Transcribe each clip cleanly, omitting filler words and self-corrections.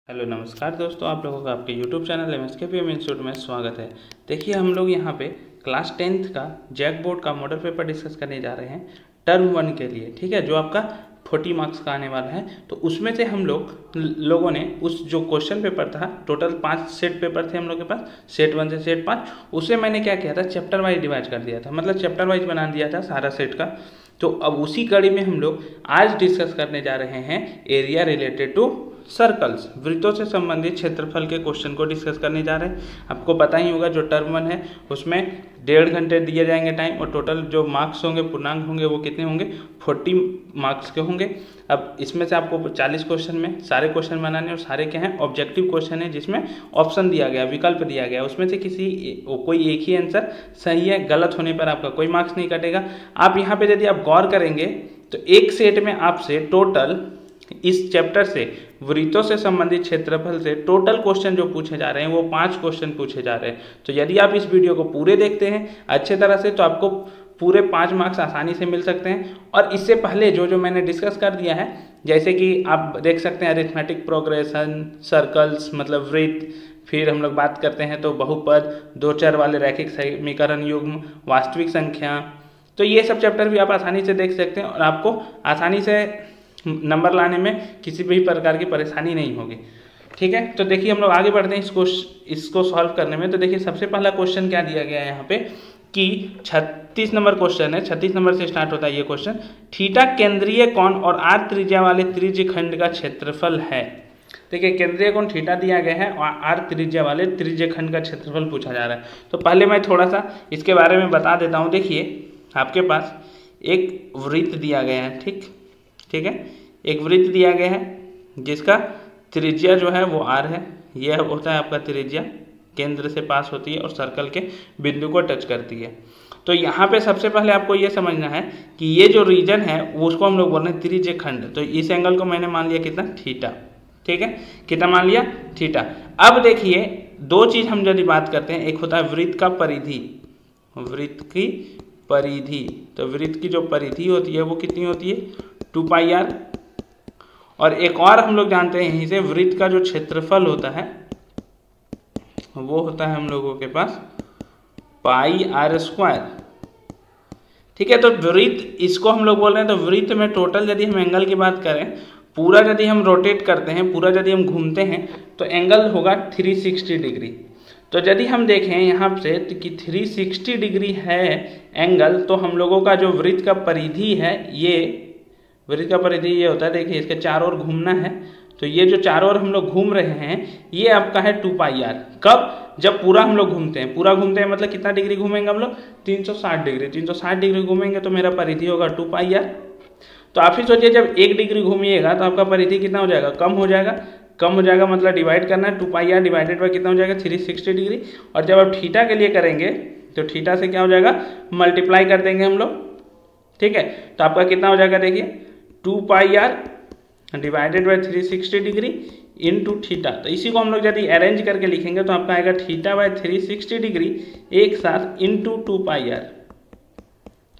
Hello नमस्कार दोस्तों, आप लोगों का आपके YouTube चैनल MSKPM इंस्टीट्यूट में स्वागत है। देखिए, हम लोग यहाँ पे क्लास 10th का जैक बोर्ड का मॉडल पेपर डिस्कस करने जा रहे हैं टर्म 1 के लिए, ठीक है, जो आपका 40 मार्क्स का आने वाला है। तो उसमें से हम लोगों ने उस जो क्वेश्चन पेपर था, टोटल 5 सेट पेपर थे हम लोग के पास, सेट 1 से सेट 5, उसे मैंने क्या किया था, चैप्टर वाइज डिवाइड कर दिया था, मतलब चैप्टर वाइज बना दिया था सारा सेट का। तो अब उसी कड़ी में हम लोग आज डिस्कस करने जा रहे हैं एरिया रिलेटेड टू सर्कल्स, वृत्तों से संबंधित क्षेत्रफल के क्वेश्चन को डिस्कस करने जा रहे हैं। आपको पता ही होगा जो टर्म 1 है उसमें 1.5 घंटे दिए जाएंगे टाइम, और टोटल जो मार्क्स होंगे, पूर्णांक होंगे, वो कितने होंगे, 40 मार्क्स के होंगे। अब इसमें से आपको 40 क्वेश्चन में सारे क्वेश्चन बनाने, और सारे क्या हैं, ऑब्जेक्टिव क्वेश्चन है, जिसमें ऑप्शन दिया गया, विकल्प दिया गया, उसमें से कोई एक ही आंसर सही है, गलत होने पर आपका कोई मार्क्स नहीं कटेगा। आप यहाँ पे यदि आप गौर करेंगे तो एक सेट में आपसे टोटल इस चैप्टर से वृत्तों से संबंधित क्षेत्रफल से टोटल क्वेश्चन जो पूछे जा रहे हैं वो 5 क्वेश्चन पूछे जा रहे हैं। तो यदि आप इस वीडियो को पूरे देखते हैं अच्छे तरह से तो आपको पूरे 5 मार्क्स आसानी से मिल सकते हैं। और इससे पहले जो मैंने डिस्कस कर दिया है, जैसे कि आप देख सकते हैं अरिथमेटिक प्रोग्रेशन, सर्कल्स मतलब वृत्त, फिर हम लोग बात करते हैं तो बहुपद, दो चर वाले रैखिक समीकरण, युग्म, वास्तविक संख्या, तो ये सब चैप्टर भी आप आसानी से देख सकते हैं और आपको आसानी से नंबर लाने में किसी भी प्रकार की परेशानी नहीं होगी। ठीक है, तो देखिए हम लोग आगे बढ़ते हैं इसको सॉल्व करने में। तो देखिए सबसे पहला क्वेश्चन क्या दिया गया है यहाँ पे कि 36 नंबर क्वेश्चन है, 36 नंबर से स्टार्ट होता है ये क्वेश्चन। थीटा केंद्रीय कोण और आर त्रिज्या वाले त्रिज्यखंड का क्षेत्रफल है। देखिए केंद्रीय कोण थीटा दिया गया है और आर त्रिज्या वाले त्रिज्यखंड का क्षेत्रफल पूछा जा रहा है। तो पहले मैं थोड़ा सा इसके बारे में बता देता हूँ। देखिए आपके पास एक वृत्त दिया गया है, ठीक है, एक वृत्त दिया गया है जिसका त्रिज्या जो है वो आर है, यह होता है आपका त्रिज्या, केंद्र से पास होती है और सर्कल के बिंदु को टच करती है। तो यहाँ पे सबसे पहले आपको ये समझना है कि ये जो रीजन है वो उसको हम लोग बोल रहे हैं त्रिज्यखंड। तो इस एंगल को मैंने मान लिया कितना, थीटा, ठीक है, कितना मान लिया, थीटा। अब देखिए दो चीज हम यदि बात करते हैं, एक होता है वृत्त का परिधि, वृत्त की परिधि, तो वृत्त की जो परिधि होती है वो कितनी होती है, 2 पाई आर। और एक और हम लोग जानते हैं यहीं से, वृत्त का जो क्षेत्रफल होता है वो होता है हम लोगों के पास पाई आर स्क्वायर। ठीक है, तो वृत्त इसको हम लोग बोल रहे हैं। तो वृत्त में टोटल यदि हम एंगल की बात करें, पूरा यदि हम रोटेट करते हैं, पूरा यदि हम घूमते हैं तो एंगल होगा 360 डिग्री। तो यदि हम देखें यहाँ से कि 360 डिग्री है एंगल, तो हम लोगों का जो वृत्त का परिधि है, ये वृत्त का परिधि ये होता है, देखिए इसके चारों ओर घूमना है, तो ये जो चारों ओर हम लोग घूम रहे हैं ये आपका है 2 पाई आर। कब, जब पूरा हम लोग घूमते हैं, पूरा घूमते हैं मतलब कितना डिग्री घूमेंगे हम लोग, 360 डिग्री, 360 डिग्री घूमेंगे तो मेरा परिधि होगा 2 पाई आर। तो आप ही सोचिए जब 1 डिग्री घूमिएगा तो आपका परिधि कितना हो जाएगा, कम हो जाएगा, कम हो जाएगा, मतलब डिवाइड करना है, 2 पाई आर डिवाइडेड बाय कितना हो जाएगा, 360 डिग्री। और जब आप थीटा के लिए करेंगे तो थीटा से क्या हो जाएगा, मल्टीप्लाई कर देंगे हम लोग, ठीक है, तो आपका कितना हो जाएगा, देखिए 2 pi R divided by 360 degree into theta. तो इसी को हम लोग यदि अरेंज करके लिखेंगे तो आपका आएगा थीटा बाय 360 डिग्री एक साथ into 2 pi R,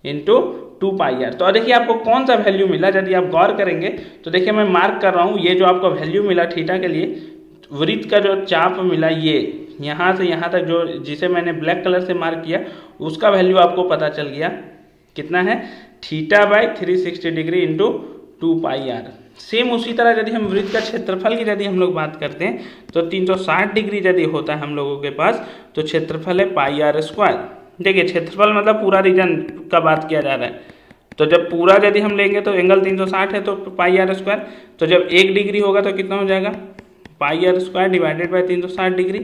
into 2 pi R. तो देखिए आपको कौन सा वैल्यू मिला, यदि आप गौर करेंगे तो देखिए मैं मार्क कर रहा हूँ, ये जो आपको वैल्यू मिला थीटा के लिए, वृत्त का जो चाप मिला, ये यहाँ से यहाँ तक जो जिसे मैंने ब्लैक कलर से मार्क किया, उसका वैल्यू आपको पता चल गया कितना है, theta by 360 degree into 2 pi R. Same उसी तरह यदि हम वृत्त का क्षेत्रफल की यदि हम लोग बात करते हैं तो 360 डिग्री यदि होता है हम लोगों के पास, तो क्षेत्रफल है पाई आर स्क्वायर। देखिए क्षेत्रफल मतलब पूरा रीजन का बात किया जा रहा है, तो जब पूरा यदि हम लेंगे तो एंगल 360 है तो पाई आर स्क्वायर। तो जब 1 डिग्री होगा तो कितना हो जाएगा, pi R square divided by 360 degree.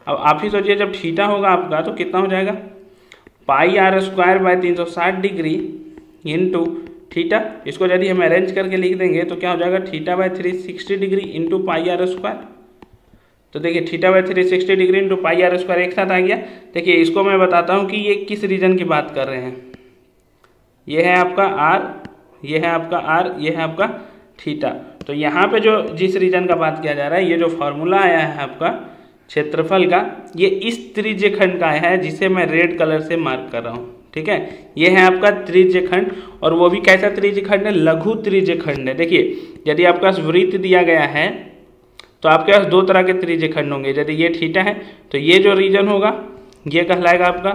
अब आप ही सोचिए जब थीटा होगा आपका तो कितना हो जाएगा, pi R square by 360 degree into theta. इसको यदि हम अरेंज करके लिख देंगे तो क्या हो जाएगा, theta by 360 degree into pi R square. तो देखिए theta by 360 degree into pi R square एक साथ आ गया। देखिए इसको मैं बताता हूँ कि ये किस रीजन की बात कर रहे हैं। ये है आपका आर, ये है आपका आर, ये है आपका थीटा। तो यहाँ पे जो जिस रीजन का बात किया जा रहा है, ये जो फॉर्मूला आया है आपका क्षेत्रफल का, ये इस त्रिज्यखंड का है जिसे मैं रेड कलर से मार्क कर रहा हूँ, ठीक है। ये है आपका त्रिज्यखंड, और वो भी कैसा त्रिज्यखंड है, लघु त्रिज्यखंड है। देखिए यदि आपका वृत्त दिया गया है तो आपके पास दो तरह के त्रिज्य खंड होंगे। यदि ये थीटा है तो ये जो रीजन होगा ये कहलाएगा आपका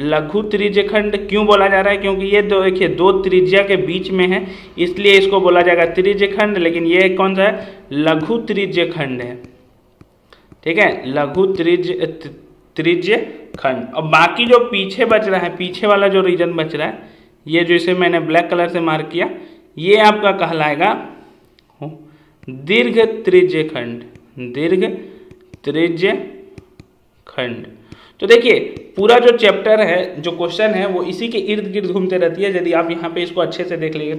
लघु त्रिज्य खंड। क्यों बोला जा रहा है? क्योंकि ये दो देखिए दो त्रिज्या के बीच में है, इसलिए इसको बोला जाएगा त्रिज्य खंड। लेकिन ये कौन सा है? लघु त्रिज्य खंड है, ठीक है, लघु त्रिज्य खंड। और बाकी जो पीछे बच रहा है, पीछे वाला जो रीजन बच रहा है, ये जो इसे मैंने ब्लैक कलर से मार्क किया, ये आपका कहलाएगा दीर्घ त्रिज्य खंड, दीर्घ त्रिज्य खंड। तो देखिए पूरा जो चैप्टर है, जो क्वेश्चन है, वो इसी के इर्द गिर्द घूमते रहती है। यदि आप यहाँ पे इसको अच्छे से देख लेंगे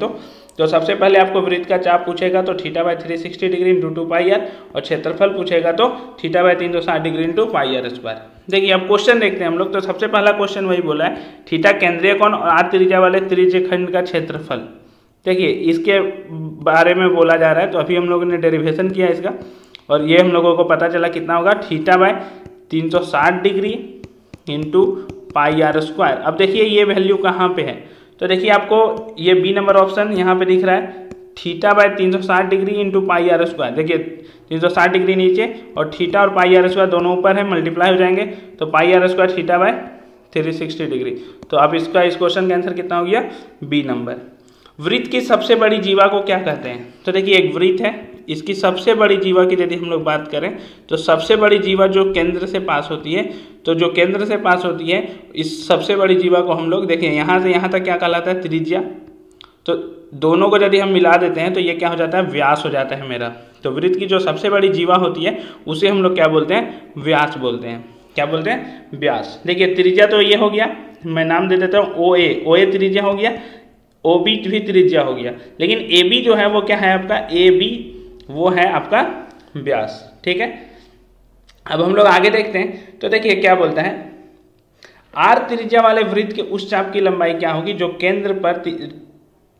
तो सबसे पहले आपको वृत्त का चाप पूछेगा तो theta by 360 degree into 2 pi R, और क्षेत्रफल पूछेगा तो theta by 360 degree into pi R square. देखिए अब क्वेश्चन देखते हैं हम लोग। तो सबसे पहला क्वेश्चन वही बोला है, थीटा केंद्रीय कोण और आर त्रिज्या वाले त्रिज्य खंड का क्षेत्रफल। देखिए इसके बारे में बोला जा रहा है। तो अभी हम लोगों ने डेरिवेशन किया इसका, और ये हम लोगों को पता चला कितना होगा, theta by 360 degree into pi R square. अब देखिए ये वैल्यू कहाँ पे है? तो देखिए आपको ये बी नंबर ऑप्शन यहाँ पे दिख रहा है, theta by 360 degree into pi R square. देखिए 360 डिग्री नीचे और थीटा और पाई आर स्क्वायर दोनों ऊपर है, मल्टीप्लाई हो जाएंगे तो pi R square theta by 360 degree. तो अब इसका इस क्वेश्चन का आंसर कितना हो गया? B number. वृत्त की सबसे बड़ी जीवा को क्या कहते हैं? तो देखिए एक वृत्त है, इसकी सबसे बड़ी जीवा की यदि हम लोग बात करें तो सबसे बड़ी जीवा जो केंद्र से पास होती है, तो जो केंद्र से पास होती है इस सबसे बड़ी जीवा को हम लोग देखें यहाँ से यहाँ तक क्या कहलाता है? त्रिज्या। तो दोनों को यदि हम मिला देते हैं तो ये क्या हो जाता है? व्यास हो जाता है मेरा। तो वृत्त की जो सबसे बड़ी जीवा होती है उसे हम लोग क्या बोलते हैं? व्यास बोलते हैं। क्या बोलते हैं? व्यास। देखिए त्रिज्या तो ये हो गया, मैं नाम दे देता हूँ OA, OA त्रिज्या हो गया, OB भी त्रिज्या हो गया, लेकिन AB जो है वो क्या है आपका? AB वो है आपका व्यास, ठीक है। अब हम लोग आगे देखते हैं। तो देखिए क्या बोलता है, आर त्रिज्या वाले वृत्त के उस चाप की लंबाई क्या होगी जो केंद्र पर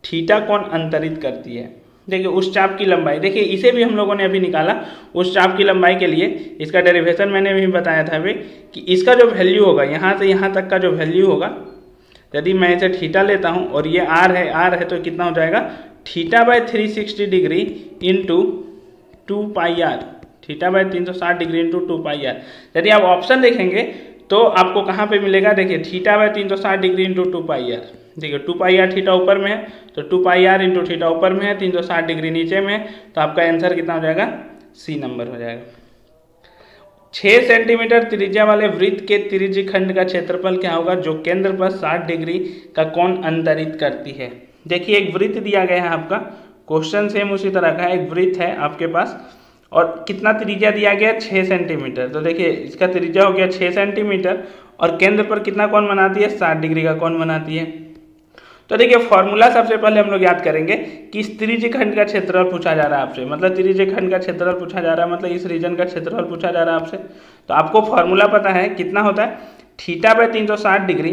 थीटा कोण अंतरित करती है। देखिए उस चाप की लंबाई, देखिए इसे भी हम लोगों ने अभी निकाला। उस चाप की लंबाई के लिए इसका डेरिवेशन मैंने भी बताया था अभी कि इसका जो वैल्यू होगा, यहाँ से यहाँ तक का जो वैल्यू होगा, यदि मैं इसे थीटा लेता हूँ और ये आर है तो कितना हो जाएगा? Theta by 360 degree into 2 pi R, theta by 360 degree into 2 pi R. यदि आप ऑप्शन देखेंगे तो आपको कहाँ पे मिलेगा? देखिए theta by 360 degree into 2 pi R. देखिए 2 पाई आर थीटा ऊपर में है, तो 2 पाई आर इंटू थीटा ऊपर में है, 360 डिग्री नीचे में है, तो आपका आंसर कितना हो जाएगा? सी नंबर हो जाएगा। 6 सेंटीमीटर त्रिज्या वाले वृत्त के त्रिज्य खंड का क्षेत्रफल क्या होगा जो केंद्र पर 60 डिग्री का कोण अंतरित करती है? देखिए एक वृत्त दिया गया है आपका, क्वेश्चन सेम उसी तरह का है। एक वृत्त है आपके पास और कितना त्रिज्या दिया गया? 6 सेंटीमीटर। तो देखिए इसका त्रिज्या हो गया 6 सेंटीमीटर और केंद्र पर कितना कोण बनाती है? 60 डिग्री का कोण बनाती है। तो देखिए फॉर्मूला सबसे पहले हम लोग याद करेंगे कि इस त्रिज्य खंड का क्षेत्रफल पूछा जा रहा है आपसे, मतलब त्रिज्य खंड का क्षेत्रफल पूछा जा रहा है, मतलब इस रीजन का क्षेत्रफल पूछा जा रहा है आपसे। तो आपको फॉर्मूला पता है कितना होता है? Theta by 360 degree,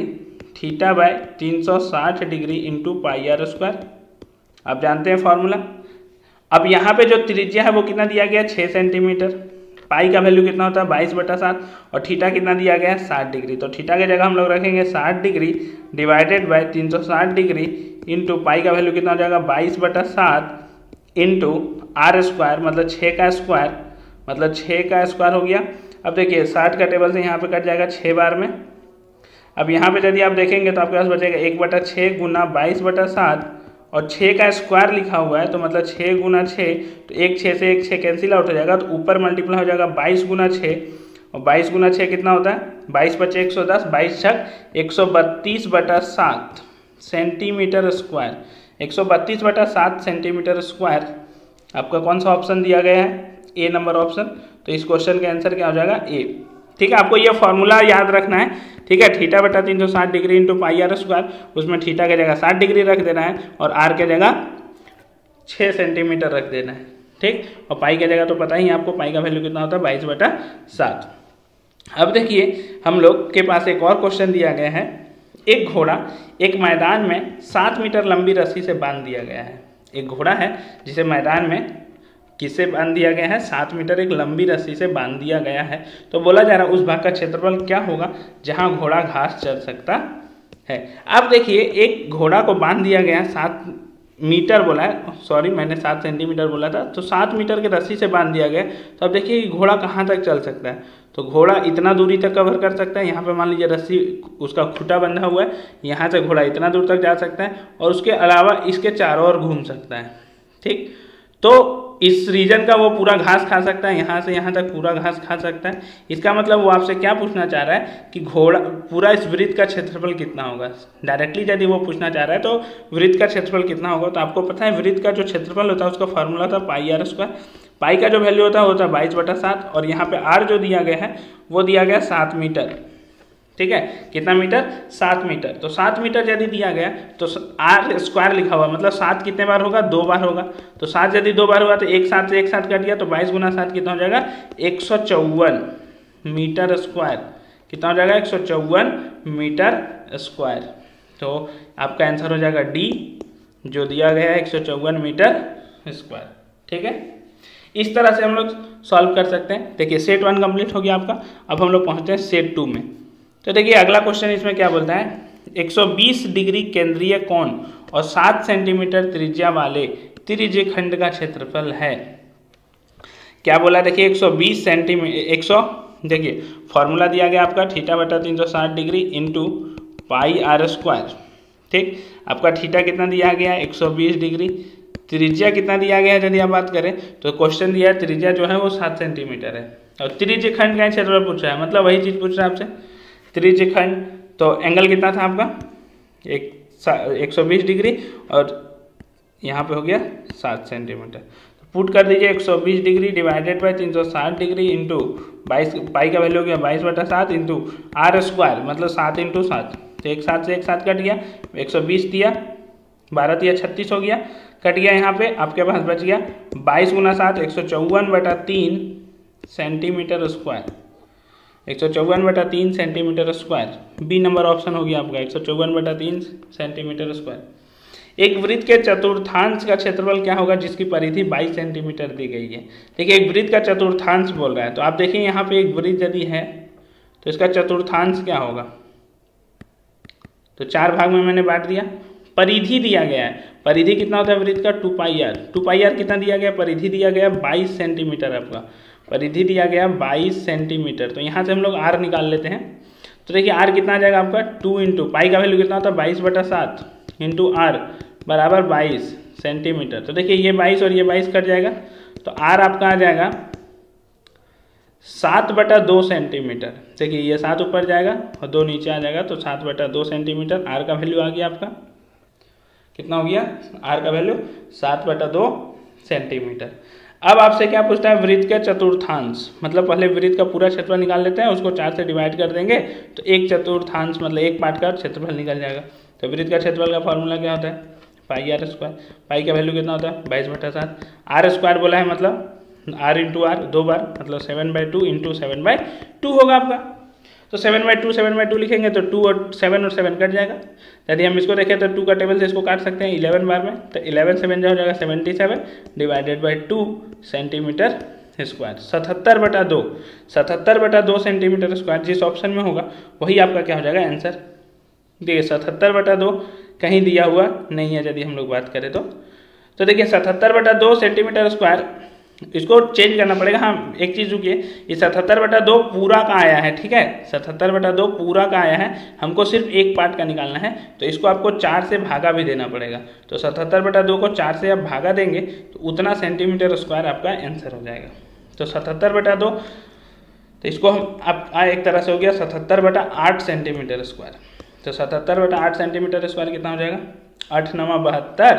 theta by 360 degree into pi R square. आप जानते हैं फॉर्मूला। अब यहाँ पे जो त्रिज्या है वो कितना दिया गया? 6 सेंटीमीटर। पाई का वैल्यू कितना होता है? 22/7 और थीटा कितना दिया गया है? 60 डिग्री। तो थीटा की जगह हम लोग रखेंगे 60 degree divided by 360 degree into पाई का वैल्यू कितना हो जाएगा? 22/7 इंटू आर स्क्वायर, मतलब 6 का स्क्वायर, मतलब 6 का स्क्वायर हो गया। अब देखिए 60 का टेबल से यहाँ पे कट जाएगा 6 बार में। अब यहाँ पे यदि आप देखेंगे तो आपके पास बचेगा 1/6 गुना 22/7 और 6 का स्क्वायर लिखा हुआ है, तो मतलब 6 गुना 6, तो 1 6 से 1 6 कैंसिल आउट हो जाएगा, तो ऊपर मल्टीप्लाई हो जाएगा 22 गुना 6, और 22 गुना 6 कितना होता है? 22 × 5 = 110, 22 छक 132/7 सेंटीमीटर स्क्वायर। 132/7 सेंटीमीटर स्क्वायर आपका कौन सा ऑप्शन दिया गया है? ए नंबर ऑप्शन। तो इस क्वेश्चन का आंसर क्या हो जाएगा? ए। ठीक है, आपको ये फॉर्मूला याद रखना है। ठीक है, थीटा बटा 360 degree into pi R square, उसमें थीटा की जगह 60 डिग्री रख देना है और आर के जगह 6 सेंटीमीटर रख देना है। ठीक, और पाई की जगह तो पता ही है आपको, पाई का वैल्यू कितना होता है? 22/7। अब देखिए हम लोग के पास एक और क्वेश्चन दिया गया है। एक घोड़ा एक मैदान में 7 मीटर लंबी रस्सी से बांध दिया गया है। एक घोड़ा है जिसे मैदान में किससे बांध दिया गया है? 7 मीटर एक लंबी रस्सी से बांध दिया गया है। तो बोला जा रहा है उस भाग का क्षेत्रफल क्या होगा जहां घोड़ा घास चर सकता है। अब देखिए एक घोड़ा को बांध दिया गया 7 मीटर बोला है, सॉरी मैंने 7 सेंटीमीटर बोला था, तो 7 मीटर के रस्सी से बांध दिया गया। तो अब देखिए कि घोड़ा कहाँ तक चल सकता है, तो घोड़ा इतना दूरी तक कवर कर सकता है। यहाँ पे मान लीजिए रस्सी उसका खूंटा बंधा हुआ है, यहाँ से घोड़ा इतना दूर तक जा सकता है और उसके अलावा इसके चारों ओर घूम सकता है। ठीक, तो इस रीजन का वो पूरा घास खा सकता है, यहाँ से यहाँ तक पूरा घास खा सकता है। इसका मतलब वो आपसे क्या पूछना चाह रहा है कि घोड़ा पूरा इस वृत्त का क्षेत्रफल कितना होगा। डायरेक्टली यदि वो पूछना चाह रहा है तो वृत्त का क्षेत्रफल कितना होगा, तो आपको पता है वृत्त का जो क्षेत्रफल होता है उसका फॉर्मूला था पाई आर स्क्वायर। पाई का जो वैल्यू होता है वो होता है 22/7 और यहाँ पे आर जो दिया गया है वो दिया गया 7 मीटर। ठीक है, कितना मीटर, 7 मीटर। तो 7 मीटर यदि दिया गया तो आर स्क्वायर लिखा हुआ, मतलब 7 कितने बार होगा, 2 बार होगा। तो 7 यदि 2 बार हुआ तो एक 7 से एक 7 कट गया, तो 22 × 7 कितना हो जाएगा, 154 मीटर स्क्वायर। कितना हो जाएगा, 154 मीटर स्क्वायर। तो आपका आंसर हो जाएगा डी, जो दिया गया है 154 मीटर स्क्वायर। ठीक है, इस तरह से हम लोग सॉल्व कर सकते हैं। देखिए सेट 1 कंप्लीट हो गया आपका। अब हम लोग पहुँचते हैं सेट 2 में। तो देखिए अगला क्वेश्चन इसमें क्या बोलता है, 120 डिग्री केंद्रीय कोण और 7 सेंटीमीटर त्रिज्या वाले त्रिज्य खंड का क्षेत्रफल है। क्या बोला, देखिए 120 सेंटीमीटर, देखिए फॉर्मूला दिया गया आपका θ/360 degree into pi R square. ठीक, आपका थीटा कितना दिया गया है, 120 डिग्री। त्रिज्या कितना दिया गया है, यदि आप बात करें तो क्वेश्चन दिया है त्रिज्या जो है वो 7 सेंटीमीटर है और त्रिज्य खंड का क्षेत्रफल पूछ रहा है, मतलब वही चीज़ पूछ रहा है आपसे त्रिज्य खंड। तो एंगल कितना था आपका, 120 डिग्री और यहाँ पे हो गया 7 सेंटीमीटर। तो पुट कर दीजिए 120 degree divided by 360 degree into 22, पाई का वैल्यू हो गया 22/7 इंटू आर स्क्वायर, मतलब 7 × 7। तो एक 7 से एक 7 कट गया, 120 दिया, 12 दिया 36 हो गया, कट गया। यहाँ पे आपके पास बच गया 22 × 7 154/3 centimetre square. 154/3 centimetre square B number option हो गया आपका, 154/3 सेंटीमीटर स्क्वायर। एक वृत्त के चतुर्थांश का क्षेत्रफल क्या होगा जिसकी परिधि 22 सेंटीमीटर दी गई है। देखिए एक वृत्त का चतुर्थांश बोल रहा है, तो आप देखिए यहाँ पे एक वृत्त यदि है तो इसका चतुर्थांश क्या होगा, तो 4 भाग में मैंने बांट दिया। परिधि दिया गया है, परिधि कितना होता है वृत्त का, 2πr। 2πr कितना दिया गया, परिधि दिया गया 22 सेंटीमीटर, आपका परिधि दिया गया 22 सेंटीमीटर। तो यहाँ से हम लोग r निकाल लेते हैं। तो देखिए r कितना आ जाएगा आपका, 2 इंटू पाई का वैल्यू कितना होता है 22/7 इंटू r बराबर 22 सेंटीमीटर। तो देखिए ये 22 और ये 22 कट जाएगा, तो r आपका आ जाएगा 7/2 सेंटीमीटर। देखिए ये 7 ऊपर जाएगा और 2 नीचे आ जाएगा, तो 7/2 सेंटीमीटर r का वैल्यू आ गया आपका। कितना हो गया, r का वैल्यू 7/2 सेंटीमीटर। अब आपसे क्या पूछता है, वृत्त के चतुर्थांश, मतलब पहले वृत्त का पूरा क्षेत्रफल निकाल लेते हैं, उसको 4 से डिवाइड कर देंगे तो एक चतुर्थांश मतलब एक पार्ट का क्षेत्रफल निकल जाएगा। तो वृत्त का क्षेत्रफल का फॉर्मूला क्या होता है, पाई आर स्क्वायर। पाई का वैल्यू कितना होता है 22/7। आर स्क्वायर बोला है मतलब आर इंटू आर 2 बार, मतलब 7/2 इंटू 7/2 होगा आपका। तो 7/2 लिखेंगे तो 2 और 7 और 7 कट जाएगा। यदि हम इसको देखें तो 2 का टेबल से इसको काट सकते हैं 11 बार में, तो 11 7 जो हो जाएगा 77 divided by 2 centimetre square. 77/2, 77/2 centimetre square जिस ऑप्शन में होगा वही आपका क्या हो जाएगा आंसर। देखिए 77/2 कहीं दिया हुआ नहीं है यदि हम लोग बात करें तो देखिए 77/2 सेंटीमीटर स्क्वायर, इसको चेंज करना पड़ेगा। हाँ एक चीज़ रुकिए, ये 77/2 पूरा का आया है, ठीक है 77/2 पूरा का आया है, हमको सिर्फ एक पार्ट का निकालना है, तो इसको आपको 4 से भागा भी देना पड़ेगा। तो 77/2 को 4 से आप भागा देंगे तो उतना सेंटीमीटर स्क्वायर आपका आंसर हो जाएगा। तो 77/2, तो इसको हम आप एक तरह से हो गया 77/8 सेंटीमीटर स्क्वायर। तो 77/8 सेंटीमीटर स्क्वायर कितना हो जाएगा, 8 9 72,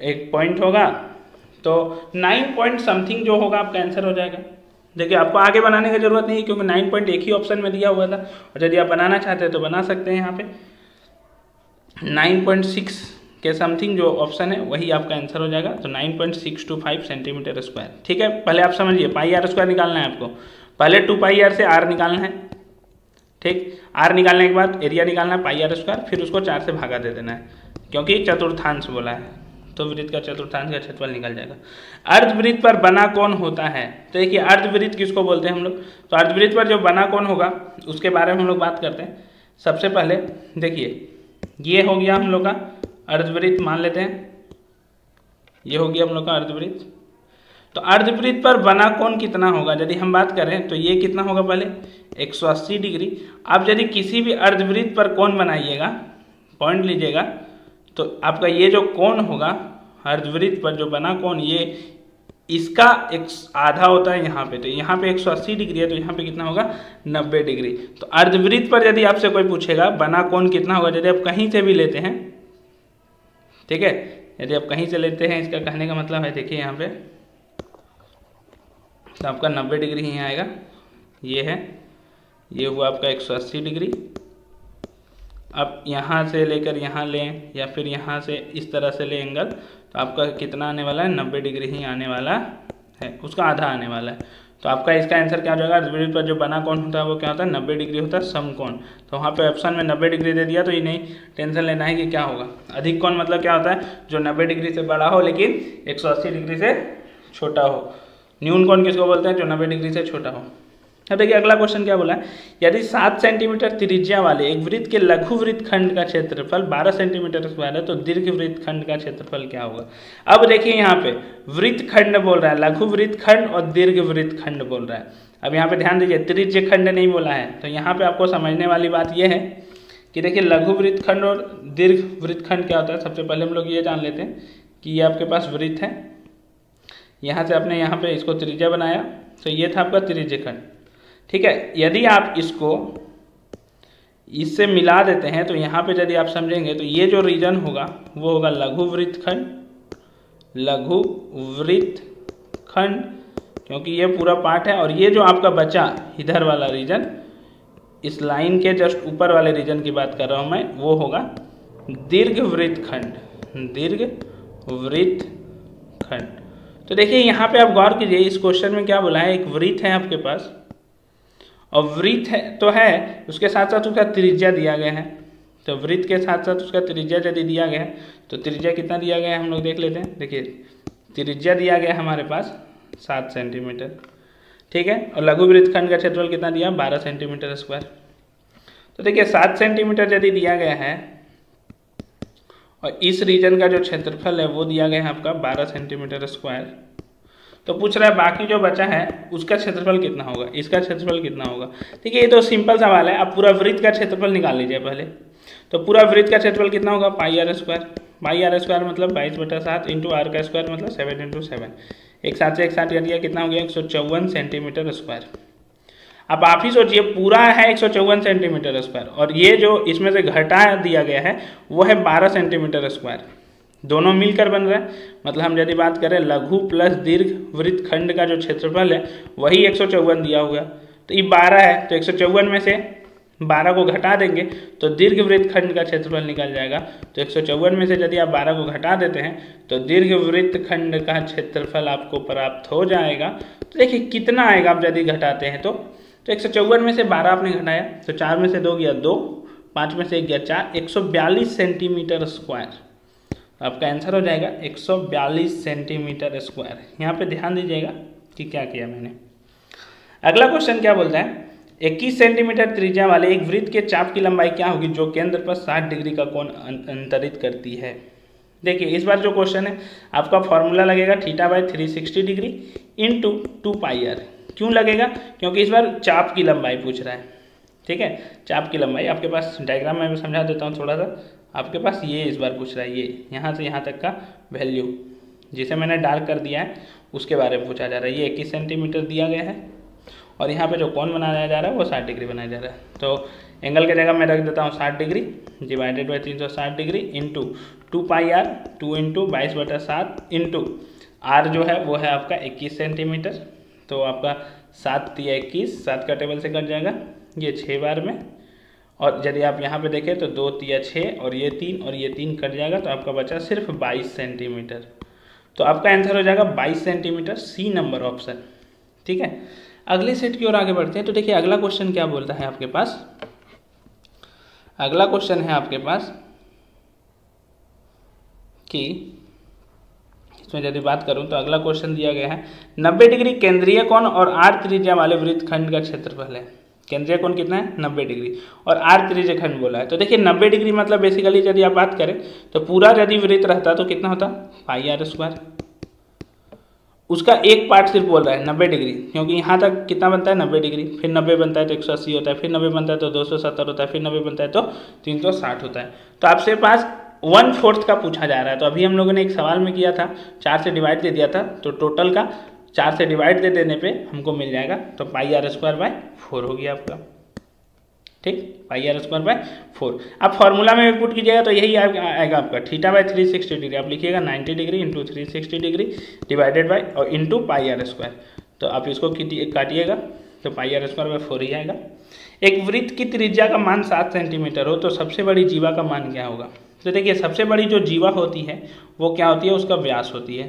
एक पॉइंट होगा तो 9 पॉइंट समथिंग जो होगा आपका आंसर हो जाएगा। देखिए आपको आगे बनाने की जरूरत नहीं है क्योंकि 9 पॉइंट एक ही ऑप्शन में दिया हुआ था, और यदि आप बनाना चाहते हैं तो बना सकते हैं। यहाँ पे 9.6 के समथिंग जो ऑप्शन है वही आपका आंसर हो जाएगा। तो 9.625 सेंटीमीटर स्क्वायर। ठीक है, पहले आप समझिए पाई आर स्क्वायर निकालना है आपको, पहले 2πr से r निकालना है। ठीक, r निकालने के बाद एरिया निकालना है पाई आर स्क्वायर, फिर उसको 4 से भागा दे देना है क्योंकि चतुर्थांश बोला है, तो वृत्त का चतुर्थांश का क्षेत्रफल निकल जाएगा। अर्धवृत्त पर बना कोण होता है, तो देखिए अर्धवृत्त किसको बोलते हैं हम लोग, तो अर्धवृत्त पर जो बना कोण होगा उसके बारे में हम लोग बात करते हैं। सबसे पहले देखिए ये हो गया हम लोग का अर्धवृत्त, मान लेते हैं ये हो गया हम लोग का अर्धवृत्त। तो अर्धवृत्त पर बना कोण कितना होगा यदि हम बात करें तो ये कितना होगा पहले 180 डिग्री। अब यदि किसी भी अर्धवृत्त पर कोण बनाइएगा, पॉइंट लीजिएगा, तो आपका ये जो कोण होगा अर्धवृत्त पर जो बना कोण, ये इसका एक आधा होता है यहाँ पे। तो यहाँ पे 180 डिग्री है तो यहाँ पे कितना होगा 90 डिग्री। तो अर्धवृत्त पर यदि आपसे कोई पूछेगा बना कोण कितना होगा, यदि आप कहीं से भी लेते हैं, ठीक है, यदि आप कहीं से लेते हैं, इसका कहने का मतलब है देखिए यहाँ पे तो आपका 90 डिग्री ही आएगा। ये है, ये हुआ आपका 180 डिग्री। अब यहाँ से लेकर यहाँ लें या फिर यहाँ से इस तरह से ले एंगल, तो आपका कितना आने वाला है 90 डिग्री ही आने वाला है, उसका आधा आने वाला है। तो आपका इसका आंसर क्या हो जाएगा, अर्धवृत्त पर जो बना कोण होता है वो क्या होता है 90 डिग्री होता है, समकोण। तो वहाँ पे ऑप्शन में 90 डिग्री दे दिया, तो ये नहीं टेंशन लेना है कि क्या होगा। अधिक कोण मतलब क्या होता है, जो 90 डिग्री से बड़ा हो लेकिन 180 डिग्री से छोटा हो। न्यून कोण किसको बोलते हैं, जो 90 डिग्री से छोटा हो। अब देखिए अगला क्वेश्चन क्या बोला है, यदि 7 सेंटीमीटर त्रिज्या वाले एक वृत्त के लघु वृत्त खंड का क्षेत्रफल 12 सेंटीमीटर स्क्वायर है तो दीर्घ वृत्त खंड का क्षेत्रफल क्या होगा। अब देखिए यहाँ पे वृत्त खंड बोल रहा है, लघु वृत्त खंड और दीर्घ वृत्त खंड बोल रहा है। अब यहाँ पे ध्यान दीजिए, त्रिज्य खंड नहीं बोला है। तो यहाँ पे आपको समझने वाली बात यह है कि देखिए लघु वृत्त खंड और दीर्घ वृत्त खंड क्या होता है। सबसे पहले हम लोग ये जान लेते हैं कि ये आपके पास वृत्त है, यहाँ से आपने यहाँ पे इसको त्रिज्या बनाया, तो ये था आपका त्रिज्य खंड, ठीक है। यदि आप इसको इससे मिला देते हैं तो यहाँ पे यदि आप समझेंगे तो ये जो रीजन होगा वो होगा लघु वृत्त खंड, लघु वृत्त खंड, क्योंकि ये पूरा पार्ट है। और ये जो आपका बचा इधर वाला रीजन, इस लाइन के जस्ट ऊपर वाले रीजन की बात कर रहा हूँ मैं, वो होगा दीर्घ वृत्त खंड, दीर्घ वृत्त खंड। तो देखिए यहाँ पे आप गौर कीजिए, इस क्वेश्चन में क्या बोला है, एक वृत्त है आपके पास और वृत्त है तो है, उसके साथ साथ उसका त्रिज्या दिया गया है। तो वृत्त के साथ साथ उसका त्रिज्या यदि दिया गया है तो त्रिज्या कितना दिया गया है हम लोग देख लेते हैं। देखिए त्रिज्या दिया गया है हमारे पास 7 सेंटीमीटर, ठीक है, और लघु वृत्त खंड का क्षेत्रफल कितना दिया 12 सेंटीमीटर स्क्वायर। तो देखिए 7 सेंटीमीटर यदि दिया गया है और इस रीजन का जो क्षेत्रफल है वो दिया गया है आपका 12 सेंटीमीटर स्क्वायर, तो पूछ रहा है बाकी जो बचा है उसका क्षेत्रफल कितना होगा, इसका क्षेत्रफल कितना होगा। ठीक है, ये तो सिंपल सवाल है। आप पूरा वृत्त का क्षेत्रफल निकाल लीजिए पहले। तो पूरा वृत्त का क्षेत्रफल कितना होगा, pi R square. Pi R square मतलब 22/7 इंटू आर का स्क्वायर मतलब 7 इंटू 7, एक साथ से एक साथ कर दिया, कितना हो गया 154 सेंटीमीटर स्क्वायर। अब आप ही सोचिए पूरा है 154 सेंटीमीटर स्क्वायर और ये जो इसमें से घटा दिया गया है वो है 12 सेंटीमीटर स्क्वायर, दोनों मिलकर बन रहा है। मतलब हम यदि बात करें लघु प्लस दीर्घ वृत्त खंड का जो क्षेत्रफल है वही 154 दिया हुआ, तो ये 12 है, तो 154 में से 12 को घटा देंगे तो दीर्घ वृत्त खंड का क्षेत्रफल निकल जाएगा। तो 154 में से यदि आप 12 को घटा देते हैं तो दीर्घ वृत्त खंड का क्षेत्रफल आपको प्राप्त हो जाएगा। तो देखिए कितना आएगा आप यदि घटाते हैं तो 154 में से 12 आपने घटाया तो 4 में से 2 गया 2, 5 में से 1 गया 4, 142 सेंटीमीटर स्क्वायर आपका आंसर हो जाएगा 142 सेंटीमीटर स्क्वायर। यहाँ पे ध्यान दीजिएगा कि क्या किया मैंने। अगला क्वेश्चन क्या बोलता है, 21 सेंटीमीटर त्रिज्या वाले एक वृत्त के चाप की लंबाई क्या होगी जो केंद्र पर 60 डिग्री का कोण अंतरित करती है। देखिए इस बार जो क्वेश्चन है आपका फॉर्मूला लगेगा θ/360 डिग्री इंटू 2πr। क्यों लगेगा, क्योंकि इस बार चाप की लंबाई पूछ रहा है। ठीक है, चाप की लंबाई आपके पास डायग्राम में समझा देता हूँ थोड़ा सा। आपके पास ये इस बार पूछ रहा है, ये यहाँ से यहाँ तक का वैल्यू जिसे मैंने डार्क कर दिया है उसके बारे में पूछा जा रहा है। ये 21 सेंटीमीटर दिया गया है और यहाँ पे जो कोण बनाया जा रहा है वो 60 डिग्री बनाया जा रहा है। तो एंगल के जगह मैं रख देता हूँ 60 degree divided by 360 degree into 2πr, 2 into 22/7 into R जो है वो है आपका 21 सेंटीमीटर। तो आपका 7 × 21, 7 का टेबल से कट जाएगा ये 6 बार में, और यदि आप यहाँ पे देखें तो 2 × 6 और ये 3 और ये 3 कट जाएगा तो आपका बचा सिर्फ 22 सेंटीमीटर। तो आपका आंसर हो जाएगा 22 सेंटीमीटर, सी नंबर ऑप्शन। ठीक है, अगले सेट की ओर आगे बढ़ते हैं। तो देखिए अगला क्वेश्चन क्या बोलता है आपके पास। अगला क्वेश्चन है आपके पास कि इसमें यदि बात करूं तो अगला क्वेश्चन दिया गया है 90 डिग्री केंद्रीय कोण और आर त्रिज्या वाले वृत्त खंड का क्षेत्रफल है। केंद्रीय कोण कितना है 90 डिग्री और आर त्रिज्य खंड बोला है। तो देखिए 90 डिग्री मतलब बेसिकली यदि आप बात करें तो पूरा यदि वृत्त रहता तो कितना होता पाई आर स्क्वायर। उसका एक पार्ट सिर्फ बोल रहा है 90 डिग्री, क्योंकि यहाँ तक कितना बनता है 90 डिग्री, फिर 90 बनता है तो 180 होता है, फिर 90 बनता है तो 270 होता है, फिर 90 बनता है तो 360 होता है। तो आपसे पास 1/4 का पूछा जा रहा है। तो अभी हम लोगों ने एक सवाल में किया था 4 से डिवाइड दे दिया था, तो टोटल का 4 से डिवाइड दे देने पे हमको मिल जाएगा, तो πr²/4 हो गया आपका, ठीक, πr²/4। अब फॉर्मूला में पुट कीजिएगा तो यही आएगा आपका θ/360 डिग्री, आप लिखिएगा 90 degree into 360 degree divided by और इंटू πr²। तो आप इसको काटिएगा तो πr²/4 ही आएगा। एक वृत्त की त्रिज्या का मान 7 सेंटीमीटर हो तो सबसे बड़ी जीवा का मान क्या होगा? तो देखिए सबसे बड़ी जो जीवा होती है वो क्या होती है, उसका व्यास होती है।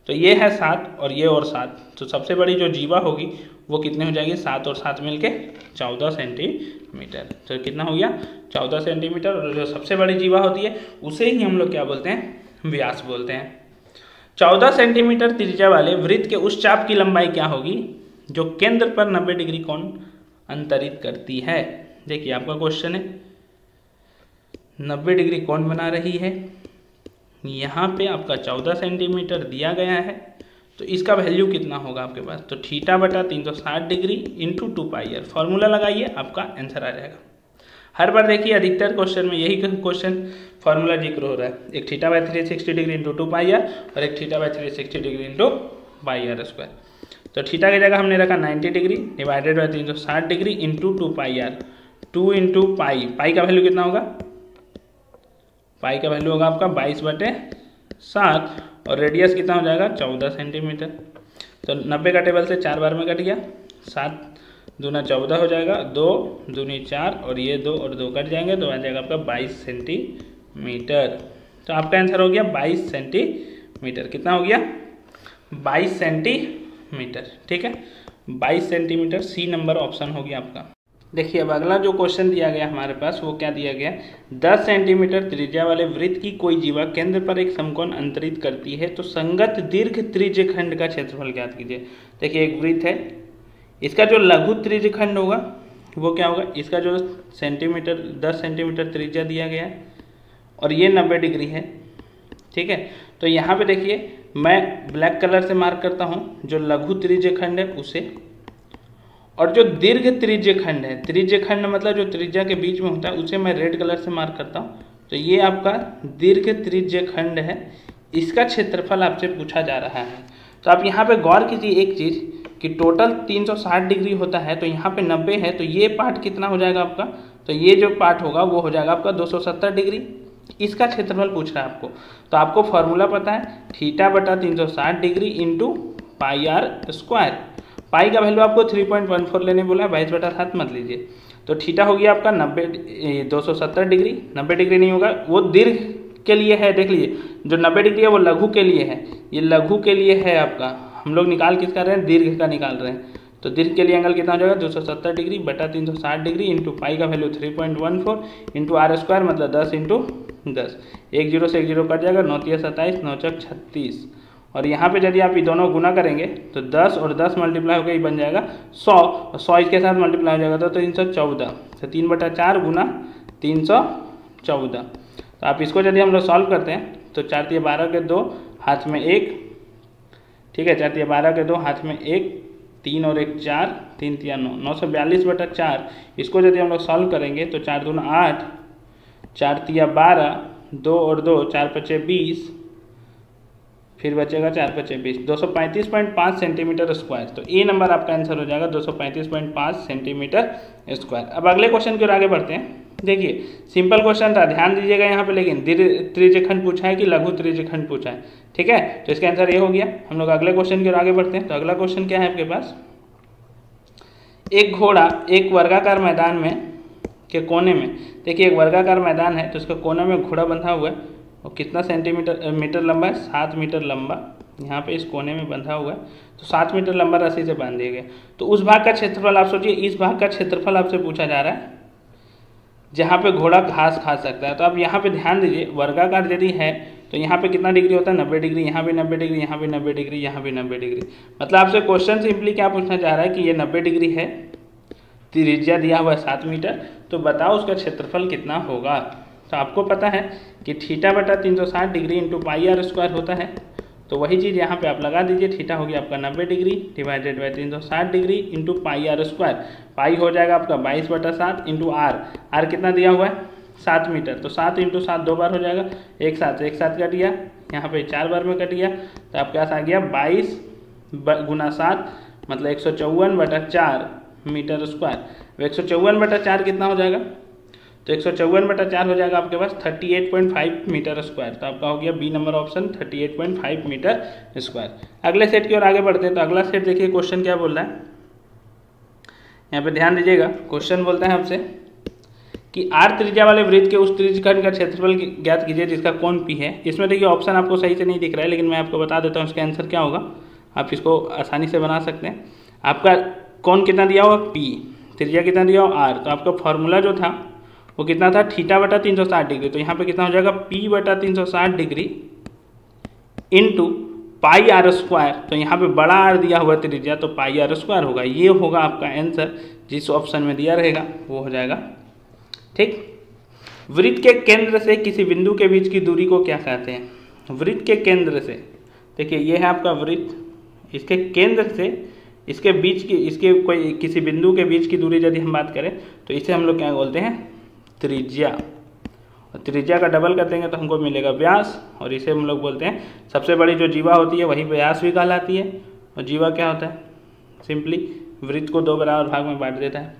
तो ये है 7 और ये और 7, तो सबसे बड़ी जो जीवा होगी वो कितने हो जाएगी, 7 और 7 मिलके 14 सेंटीमीटर। तो कितना हो गया 14 सेंटीमीटर। और जो सबसे बड़ी जीवा होती है उसे ही हम लोग क्या बोलते हैं, व्यास बोलते हैं। 14 सेंटीमीटर त्रिज्या वाले वृत्त के उस चाप की लंबाई क्या होगी जो केंद्र पर 90 डिग्री कोण अंतरित करती है? देखिए आपका क्वेश्चन है 90 डिग्री कोण बना रही है, यहाँ पे आपका 14 सेंटीमीटर दिया गया है, तो इसका वैल्यू कितना होगा आपके पास? तो θ/360 डिग्री इंटू 2πr, फॉर्मूला लगाइए आपका आंसर आ जाएगा। हर बार देखिए अधिकतर क्वेश्चन में यही क्वेश्चन फॉर्मूला जिक्र हो रहा है, एक θ/360 डिग्री इंटू 2πr और एक θ/360 डिग्री इंटू πr²। तो थीटा की जगह हमने रखा 90 degree divided by 360 degree into 2πr, 2 into pi, pi का वैल्यू कितना होगा, पाई का वैल्यू होगा आपका 22/7 और रेडियस कितना हो जाएगा 14 सेंटीमीटर। तो 90 का टेबल से 4 बार में कट गया, 7 दूना 14 हो जाएगा, 2 दूनी 4 और ये 2 और 2 कट जाएंगे तो आ जाएगा आपका 22 सेंटीमीटर। तो आपका आंसर हो गया 22 सेंटीमीटर। कितना हो गया 22 सेंटीमीटर, ठीक है 22 सेंटीमीटर, सी नंबर ऑप्शन हो गया आपका। देखिए अब अगला जो क्वेश्चन दिया गया हमारे पास वो क्या दिया गया, 10 सेंटीमीटर त्रिज्या वाले वृत्त की कोई जीवा केंद्र पर एक समकोण अंतरित करती है तो संगत दीर्घ त्रिज्य खंड का क्षेत्रफल ज्ञात कीजिए। देखिए एक वृत्त है, इसका जो लघु त्रिज्य खंड होगा वो क्या होगा, इसका जो सेंटीमीटर 10 सेंटीमीटर त्रिज्या दिया गया है और ये 90 डिग्री है, ठीक है। तो यहाँ पे देखिए मैं ब्लैक कलर से मार्क करता हूँ जो लघु त्रिज्य खंड है उसे, और जो दीर्घ त्रिज्य खंड है, त्रिज्य खंड मतलब जो त्रिज्या के बीच में होता है उसे मैं रेड कलर से मार्क करता हूँ। तो ये आपका दीर्घ त्रिज्य खंड है, इसका क्षेत्रफल आपसे पूछा जा रहा है। तो आप यहाँ पे गौर कीजिए एक चीज़ कि टोटल 360 डिग्री होता है, तो यहाँ पे 90 है, तो ये पार्ट कितना हो जाएगा आपका, तो ये जो पार्ट होगा वो हो जाएगा आपका 270 डिग्री, इसका क्षेत्रफल पूछ रहा है आपको। तो आपको फॉर्मूला पता है θ/360 डिग्री इंटू πr²। पाई का वैल्यू आपको 3.14 लेने बोला है, 22/7 मत लीजिए। तो थीटा हो गया आपका 270 डिग्री, 90 डिग्री नहीं होगा, वो दीर्घ के लिए है, देख लीजिए जो 90 डिग्री है वो लघु के लिए है, ये लघु के लिए है आपका, हम लोग निकाल किस कर रहे हैं, दीर्घ का निकाल रहे हैं। तो दीर्घ के लिए एंगल कितना हो जाएगा 270 डिग्री बटा 360 डिग्री इंटू पाई का वैल्यू 3.14 इंटू r² मतलब 10 इंटू 10, 1 0 से 1 0 कट जाएगा, 9 3 27 9 4 36, और यहाँ पे यदि आप ये दोनों गुना करेंगे तो 10 और 10 मल्टीप्लाई होकर ही बन जाएगा 100, और 100 इसके साथ मल्टीप्लाई हो जाएगा तो 314, तो 3/4 गुना 314। तो आप इसको यदि हम लोग सॉल्व करते हैं तो 4 × 12 के 2 हाथ में 1, ठीक है 4 × 12 के 2 हाथ में 1, 3 और 1 4, 3 × 9, 942/4। इसको यदि हम लोग सॉल्व करेंगे तो 4 दूना 8, 4 × 12, 2 और 2 4 × 5 20, फिर बचेगा 4 × 5 20, 235.5 सेंटीमीटर स्क्वायर। तो ए नंबर आपका आंसर हो जाएगा 235.5 सेंटीमीटर स्क्वायर। अब अगले क्वेश्चन की ओर आगे बढ़ते हैं। देखिए सिंपल क्वेश्चन था, ध्यान दीजिएगा यहाँ पे, लेकिन दीर्घ त्रिज्यखंड पूछा है कि लघु त्रिज्यखंड पूछा है, ठीक है। तो इसका आंसर ये हो गया। हम लोग अगले क्वेश्चन की ओर आगे बढ़ते हैं। तो अगला क्वेश्चन क्या है आपके पास, एक घोड़ा एक वर्गाकार मैदान में के कोने में, देखिए एक वर्गाकार मैदान है तो इसका कोने में घोड़ा बंधा हुआ है और कितना मीटर लंबा है, 7 मीटर लंबा, यहाँ पे इस कोने में बंधा हुआ है, तो 7 मीटर लंबा रस्सी से बांध दिया गया। तो उस भाग का क्षेत्रफल आप सोचिए, इस भाग का क्षेत्रफल आपसे पूछा जा रहा है जहाँ पे घोड़ा घास खा सकता है। तो आप यहाँ पे ध्यान दीजिए, वर्गाकार यदि है तो यहाँ पे कितना डिग्री होता है 90 डिग्री, यहाँ भी 90 डिग्री, यहाँ भी 90 डिग्री, यहाँ भी 90 डिग्री। मतलब आपसे क्वेश्चन सिंपली क्या पूछना चाह रहा है कि ये 90 डिग्री है, त्रिज्या दिया हुआ है 7 मीटर, तो बताओ उसका क्षेत्रफल कितना होगा। तो आपको पता है कि θ/360 डिग्री इंटू πr² होता है, तो वही चीज़ यहाँ पे आप लगा दीजिए। थीटा हो गया आपका 90 degree divided by 360 degree into pi R square. Pi हो जाएगा आपका 22/7 इंटू आर कितना दिया हुआ है 7 मीटर, तो 7 इंटू 7 2 बार हो जाएगा, एक साथ कट गया, यहाँ पे 4 बार में कट गया, तो आपके पास आ गया 22 गुना 7 मतलब 154/4 मीटर स्क्वायर। 154/4 कितना हो जाएगा, तो 154/4 हो जाएगा आपके पास 38.5 मीटर स्क्वायर। तो आपका हो गया B number option 38.5 metre square. अगले सेट की ओर आगे बढ़ते हैं। तो अगला सेट देखिए क्वेश्चन क्या बोल रहा है, यहाँ पे ध्यान दीजिएगा। क्वेश्चन बोलता है आपसे कि आर त्रिज्या वाले वृत्त के उस त्रिज्यखंड का क्षेत्रफल ज्ञात कीजिए जिसका कोण पी है। इसमें देखिए ऑप्शन आपको सही से नहीं दिख रहा है, लेकिन मैं आपको बता देता हूँ इसका आंसर क्या होगा। आप इसको आसानी से बना सकते हैं। आपका कोण कितना दिया हुआ पी, त्रिज्या कितना दिया हुआ आर, तो आपका फॉर्मूला जो था वो कितना था θ/360 डिग्री। तो यहाँ पे कितना हो जाएगा p/360 degree into pi R square. तो यहाँ पे बड़ा आर दिया हुआ त्रिज्या, तो पाई आर स्क्वायर होगा। ये होगा आपका आंसर जिस ऑप्शन में दिया रहेगा वो हो जाएगा। ठीक, वृत्त के केंद्र से किसी बिंदु के बीच की दूरी को क्या कहते हैं। वृत्त के केंद्र से, देखिए ये है आपका वृत्त, इसके केंद्र से इसके बीच की, इसके कोई किसी बिंदु के बीच की दूरी यदि हम बात करें तो इसे हम लोग क्या बोलते हैं त्रिज्या। और त्रिज्या का डबल कर देंगे तो हमको मिलेगा व्यास, और इसे हम लोग बोलते हैं सबसे बड़ी जो जीवा होती है वही व्यास भी कहलाती है। और जीवा क्या होता है, सिंपली वृत्त को 2 बराबर भाग में बांट देता है।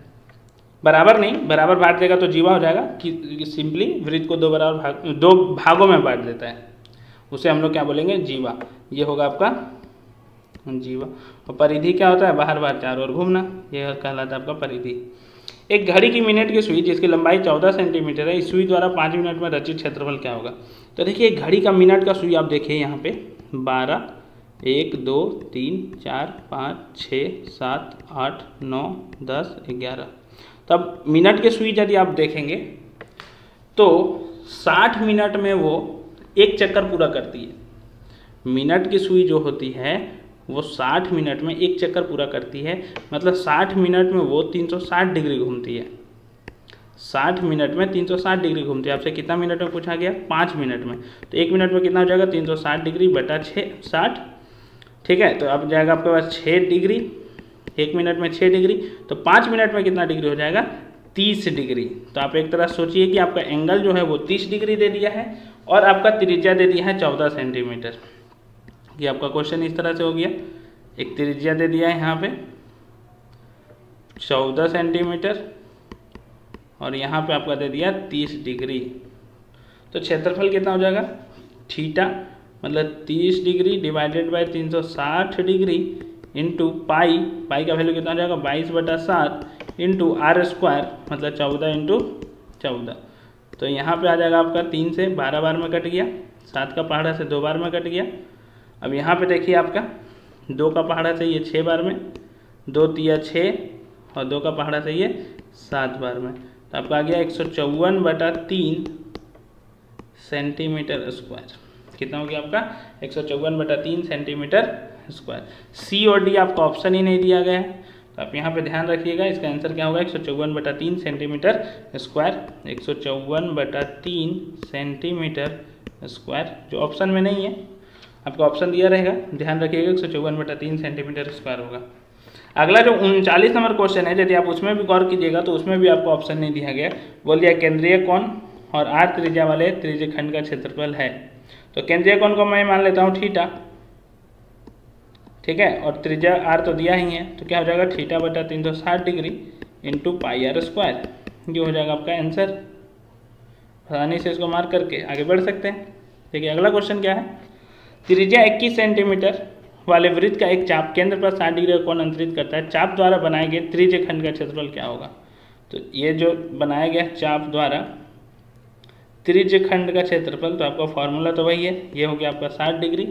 बराबर नहीं, बराबर बांट देगा तो जीवा हो जाएगा कि सिंपली वृत्त को 2 भागों में बांट देता है, उसे हम लोग क्या बोलेंगे जीवा। ये होगा आपका जीवा। और परिधि क्या होता है, बाहर बाहर चारों ओर घूमना, यह कहलाता है आपका परिधि। एक घड़ी की मिनट की सुई जिसकी लंबाई 14 सेंटीमीटर है, इस सुई द्वारा 5 मिनट में रचित क्षेत्रफल क्या होगा। तो देखिए घड़ी का मिनट का सुई आप देखिए यहाँ पे 12 1 2 3 4 5 6 7 8 9 10 11। तब मिनट के सुई यदि आप देखेंगे तो 60 मिनट में वो एक चक्कर पूरा करती है। मिनट की सुई जो होती है वो 60 मिनट में एक चक्कर पूरा करती है, मतलब 60 मिनट में वो 360 डिग्री घूमती है। 60 मिनट में 360 डिग्री घूमती है। आपसे कितना मिनट में पूछा गया, 5 मिनट में, तो 1 मिनट में कितना हो जाएगा 360 डिग्री बटा 60। ठीक है, तो अब जाएगा आपके पास 6 डिग्री, 1 मिनट में 6 डिग्री, तो 5 मिनट में कितना डिग्री हो जाएगा 30 डिग्री। तो आप एक तरह सोचिए कि आपका एंगल जो है वो 30 डिग्री दे दिया है और आपका त्रिज्या दे दिया है 14 सेंटीमीटर। ये आपका क्वेश्चन इस तरह से हो गया, एक त्रिज्या दे दिया है यहाँ पे 14 सेंटीमीटर और यहाँ पे आपका दे दिया 30 डिग्री। तो क्षेत्रफल कितना हो जाएगा थीटा मतलब 30 degree divided by 360 degree into पाई का वैल्यू कितना हो जाएगा 22/7 इंटू आर स्क्वायर मतलब 14 इंटू 14। तो यहाँ पे आ जाएगा आपका 3 से 12 बार में कट गया, 7 का पहाड़ा से 2 बार में कट गया। अब यहाँ पे देखिए आपका 2 का पहाड़ा से ये 6 बार में, 2 तिया 6 और 2 का पहाड़ा से ये 7 बार में। तो आपका आ गया 154/3 सेंटीमीटर स्क्वायर। कितना हो गया आपका 154/3 सेंटीमीटर स्क्वायर। सी और डी आपका ऑप्शन ही नहीं दिया गया है, तो आप यहाँ पे ध्यान रखिएगा, इसका आंसर क्या होगा 154/3 सेंटीमीटर स्क्वायर। 154/3 सेंटीमीटर स्क्वायर जो ऑप्शन में नहीं है, आपको ऑप्शन दिया रहेगा, ध्यान रखिएगा 154/3 सेंटीमीटर स्क्वायर होगा। अगला जो 39 नंबर क्वेश्चन है, यदि आप उसमें भी गौर कीजिएगा तो उसमें भी आपको ऑप्शन नहीं दिया गया। बोल दिया केंद्रीय कोण और आर त्रिज्या वाले त्रिज्यखंड का क्षेत्रफल है। तो केंद्रीय कोण को मैं मान लेता हूँ थीटा, ठीक है, और त्रिज्या आर तो दिया ही है, तो क्या हो जाएगा θ/360 degree into pi R square. ये हो जाएगा आपका आंसर। आसानी से इसको मार्क करके आगे बढ़ सकते हैं। देखिए अगला क्वेश्चन क्या है, त्रिज्या 21 सेंटीमीटर वाले वृत्त का एक चाप केंद्र पर 60 डिग्री का कोण अंतरित करता है। चाप द्वारा बनाए गए त्रिज्यखंड का क्षेत्रफल क्या होगा। तो ये जो बनाया गया चाप द्वारा त्रिज्यखंड का क्षेत्रफल, तो आपका फॉर्मूला तो वही है, ये हो गया आपका 60 डिग्री,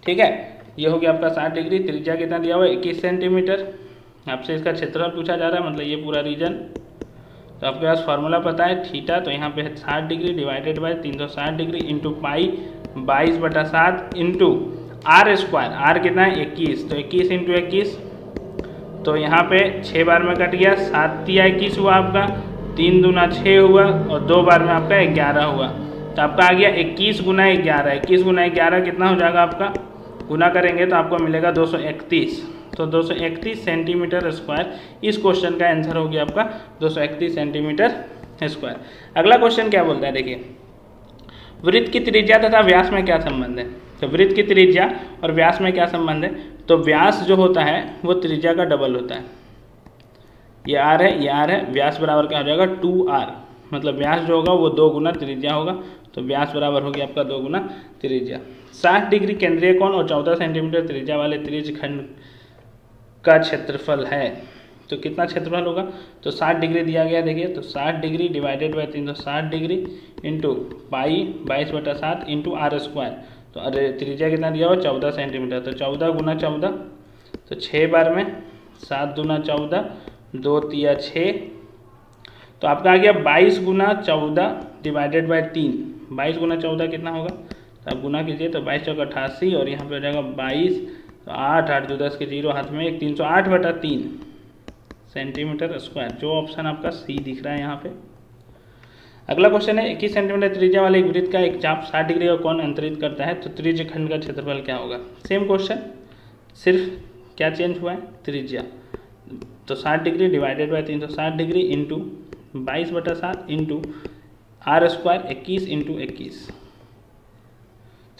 ठीक है, ये हो गया आपका 60 डिग्री। त्रिज्या कितना दिया हुआ है 21 सेंटीमीटर। आपसे इसका क्षेत्रफल पूछा जा रहा है, मतलब ये पूरा रीजन। तो आपके पास फॉर्मूला पता है थीटा, तो यहाँ पे है 60 degree divided by 360 degree into pi 22/7 into R square. R कितना है 21, तो 21 इंटू 21, तो यहाँ पे 6 बार में कट गया, 7 तिया 21 हुआ आपका, 3 दूना 6 हुआ और 2 बार में आपका 11 हुआ। तो आपका आ गया 21 गुना 11। 21 गुना 11 कितना हो जाएगा आपका गुना करेंगे तो आपको मिलेगा 231। तो 231 सेंटीमीटर स्क्वायर इस क्वेश्चन का आंसर हो गया आपका 231 सेंटीमीटर स्क्वायर। अगला क्वेश्चन क्या बोलता है, देखिए वृत्त की त्रिज्या तथा व्यास में क्या संबंध है। तो वृत्त की त्रिज्या और व्यास में क्या संबंध है, तो व्यास जो होता है वो त्रिज्या का डबल होता है। ये आर है, ये आर है, व्यास बराबर क्या हो जाएगा 2r, मतलब व्यास जो होगा वो 2 गुना त्रिज्या होगा। तो व्यास बराबर हो गया आपका 2 गुना त्रिज्या। 60 डिग्री केंद्रीय कोण और 14 सेंटीमीटर त्रिज्या वाले त्रिज्य खंड का क्षेत्रफल है। तो कितना क्षेत्रफल होगा, तो 60 डिग्री दिया गया, देखिए तो 60 degree divided by 360 degree into pi 22/7 into R square. तो अरे त्रिज्या कितना दिया हुआ 14 सेंटीमीटर, तो 14 गुना 14, तो 6 बार में 7 दूना 14, 2 तिया 6, तो आपका आ गया 22 गुना 14 डिवाइडेड बाई 3। 22 गुना 14 कितना होगा, तो आप गुना कीजिए, तो 22 चौका 88 और यहाँ पे हो जाएगा 22, तो 8 8 2 10 के 0 हाथ में 1, 308/3 सेंटीमीटर स्क्वायर, जो ऑप्शन आपका सी दिख रहा है यहाँ पे। अगला क्वेश्चन है 21 सेंटीमीटर त्रिज्या वाले एक वृत्त का एक चाप 60 डिग्री का कोण अंतरित करता है, तो त्रिज्य खंड का क्षेत्रफल क्या होगा। सेम क्वेश्चन, सिर्फ क्या चेंज हुआ है, त्रिज्या। तो 60 degree divided by 360 degree into 22/7 into R square 21 into 21।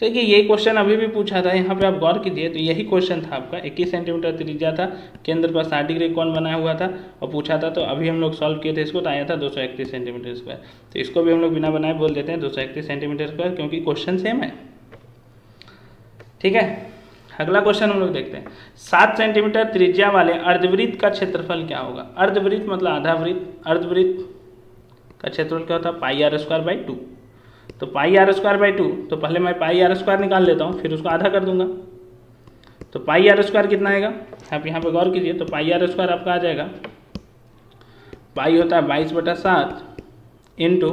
तो देखिए ये क्वेश्चन अभी भी पूछा था, यहाँ पे आप गौर कीजिए, तो यही क्वेश्चन था आपका। 21 सेंटीमीटर त्रिज्या था, केंद्र पर 60 डिग्री कोण बनाया हुआ था और पूछा था, तो अभी हम लोग सॉल्व किए थे इसको, तो आया था 231 सेंटीमीटर स्क्वायर। तो इसको भी हम लोग बिना बनाए बोल देते हैं 231 सेंटीमीटर स्क्वायर, क्योंकि क्वेश्चन सेम है। ठीक है, अगला क्वेश्चन हम लोग देखते हैं। 7 सेंटीमीटर त्रिज्या वाले अर्धवृत्त का क्षेत्रफल क्या होगा। अर्धवृत्त मतलब आधा वृत्त, अर्धवृत्त का क्षेत्रफल क्या होता है πr²/2। तो πr²/2, तो पहले मैं πr² निकाल लेता हूँ, फिर उसको आधा कर दूंगा। तो πr² कितना आएगा, आप यहाँ पे गौर कीजिए, तो πr² आपका आ जाएगा, पाई होता है 22/7 इंटू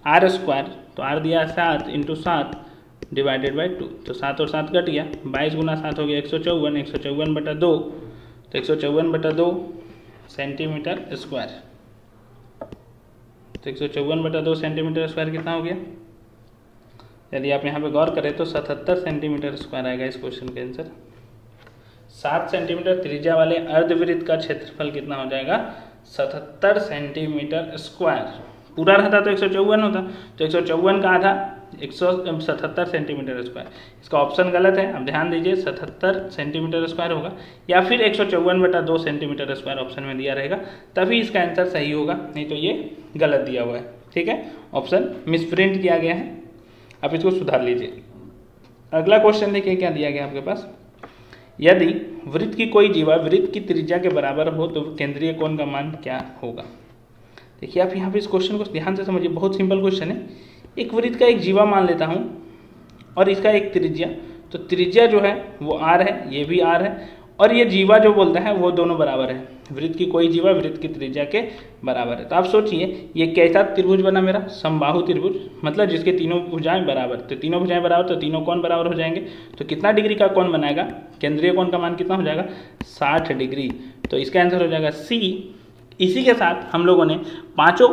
आर स्क्वायर, तो आर दिया है 7 इंटू 7 डिवाइडेड बाई 2, तो 7 और 7 कट गया, 22 गुना 7 हो गया 154, 154/2, तो 154/2 सेंटीमीटर स्क्वायर। तो 154/2 सेंटीमीटर स्क्वायर कितना हो गया, यदि आप यहाँ पे गौर करें तो 77 सेंटीमीटर स्क्वायर आएगा इस क्वेश्चन का आंसर। 7 सेंटीमीटर त्रिज्या वाले अर्धवृत्त का क्षेत्रफल कितना हो जाएगा 77 सेंटीमीटर स्क्वायर। पूरा रहता तो 154 होता, तो 154 का आधा 177 सेंटीमीटर स्क्वायर। इसका ऑप्शन गलत है, आप ध्यान दीजिए, 77 सेंटीमीटर स्क्वायर होगा या फिर 154/2 सेंटीमीटर स्क्वायर ऑप्शन में दिया रहेगा, तभी इसका आंसर सही होगा, नहीं तो ये गलत दिया हुआ है। ठीक है, ऑप्शन मिसप्रिंट किया गया है, आप इसको सुधार लीजिए। अगला क्वेश्चन देखिए क्या दिया गया आपके पास। यदि वृत्त की कोई जीवा वृत्त की त्रिज्या के बराबर हो तो केंद्रीय कोण का मान क्या होगा। देखिए आप यहाँ पे इस क्वेश्चन को ध्यान से समझिए, बहुत सिंपल क्वेश्चन है। एक वृत्त का एक जीवा मान लेता हूँ और इसका एक त्रिज्या, तो त्रिज्या जो है वो r है, ये भी r है, और ये जीवा जो बोलता है वो दोनों बराबर है। वृत्त की कोई जीवा वृत्त की त्रिज्या के बराबर है। तो आप सोचिए ये कैसा त्रिभुज बना मेरा, समबाहु त्रिभुज, मतलब जिसके तीनों भुजाएं बराबर, तो तीनों भुजाएं बराबर तो तीनों कोण बराबर हो जाएंगे। तो कितना डिग्री का कोण बनाएगा, केंद्रीय कोण का मान कितना हो जाएगा 60 डिग्री। तो इसका आंसर हो जाएगा सी। इसी के साथ हम लोगों ने पाँचों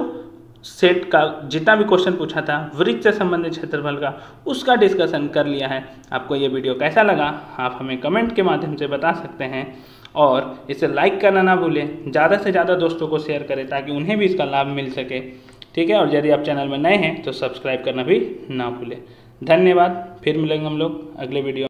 सेट का जितना भी क्वेश्चन पूछा था वृत्त से संबंधित क्षेत्रफल का, उसका डिस्कशन कर लिया है। आपको ये वीडियो कैसा लगा आप हमें कमेंट के माध्यम से बता सकते हैं, और इसे लाइक करना ना भूलें, ज़्यादा से ज़्यादा दोस्तों को शेयर करें ताकि उन्हें भी इसका लाभ मिल सके। ठीक है, और यदि आप चैनल में नए हैं तो सब्सक्राइब करना भी ना भूलें। धन्यवाद, फिर मिलेंगे हम लोग अगले वीडियो।